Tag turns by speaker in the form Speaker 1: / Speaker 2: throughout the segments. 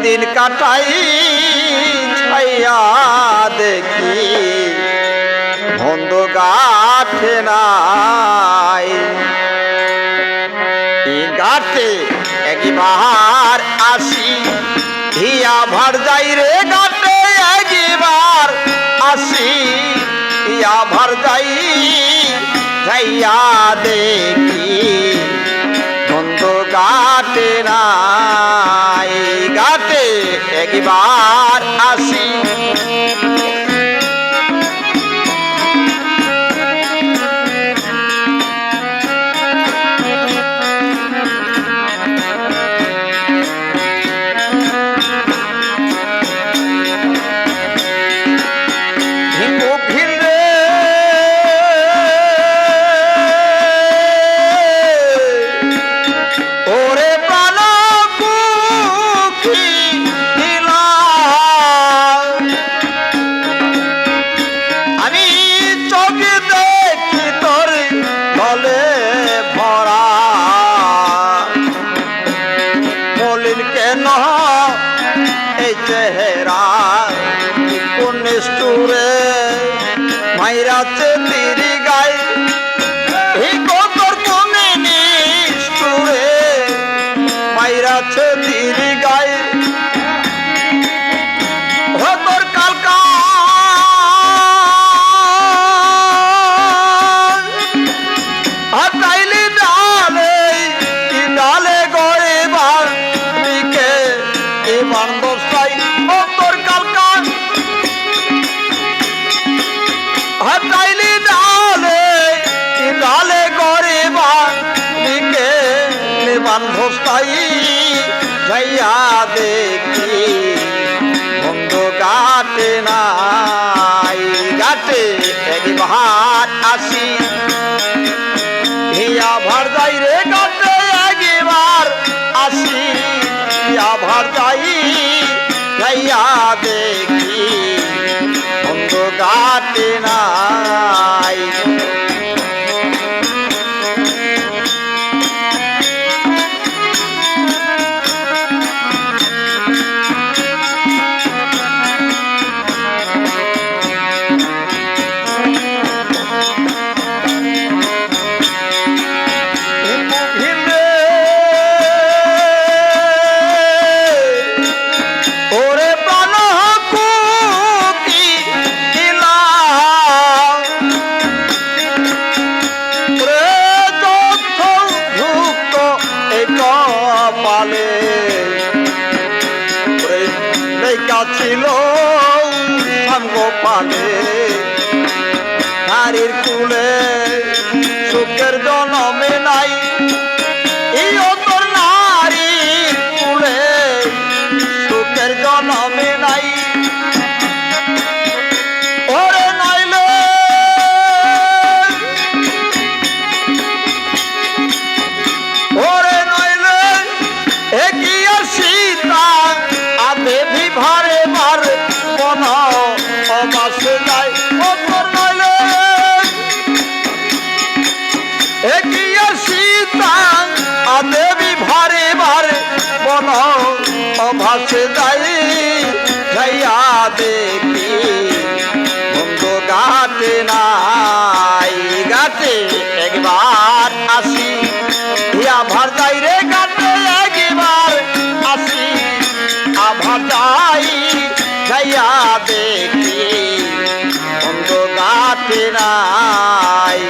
Speaker 1: দিন কাটাই ছাইয়া দেখি বন্ধ গাঠে নাই গাঠে একবার আসি হিয়া ভার যাই রে গাঠে একবার আসি হিয়া ভার যাই ছাইয়া দেখি বন্ধ গাঠে নাই গাঠে একবার আসি মাইরাতে তিরি গাই এই কতর কোনে নিষ্ঠুরে মাইরাতে তিরি গাই হতর কালকা হাতাইলি ডালে কি ডালে গড়ে বার দিকে এবার দশাই হতর কালকা হাতাইলি ডালে ডালে করে বাঁকে বান ভস্তাই যাইয়া দেখি বন্ধ গাটে নাই গাটে একবার আসি হিয়া ভার যাই রে গাটে একবার আসি হিয়া ভার যাই যাইয়া দেখি বন্ধ গাটে নাই ছিল গোপালে নারীর কুলে সুখের জনমে নাই এই তোর নারীর কুলে সুখের জনমে নাই ওরে নাইলে ওরে নইলে এগিয়ে সীতা আধে বিভারে মার বন অবাসে যায় ওপর নইলে এগিয়ে সীতা আধে বিভারে মার বন অবাসে যায় যাইয়া দেখি বন্ধ গাটে নাই গাটে একবার আসি হিয়া ভার যাই রে গাটে একবার আসি আভা যাই যাইয়া দেখি বন্ধ গাটে নাই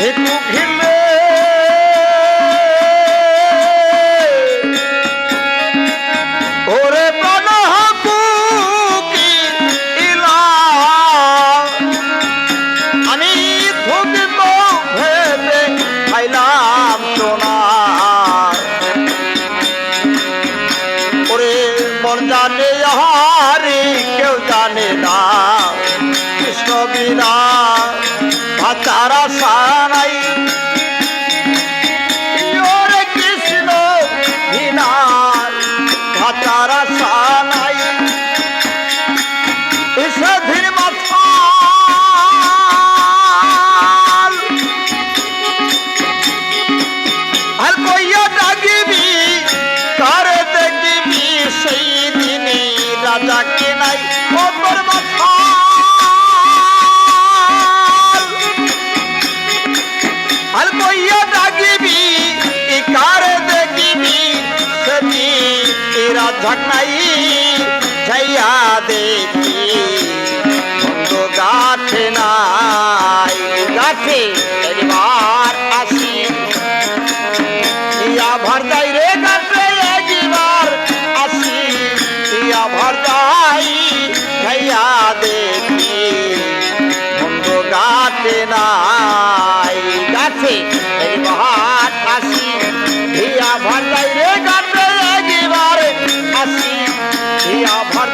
Speaker 1: একটু ঘিরলে ওরে প্রাণ হাকুকি ইলা আমি ধুকিত ভেবে খাইলাম সোনা ওরে মন জানে হারি কেউ জানে না কৃষ্ণ বিনা ভাতারা সানাই ওরে কৃষ্ণ ঝকনাই ঝাইয়া দেখি বন্ধ গাছে নাই গাছে একবার আসি ইয়া ভর যাই রে গাছে একবার আসি ইয়া ভর যাই ঝাইয়া দেখি বন্ধ গাছে নাই গাছে একবার আসি ইয়া ভর যাই রে গাছে একবার আসি ইয়া ভর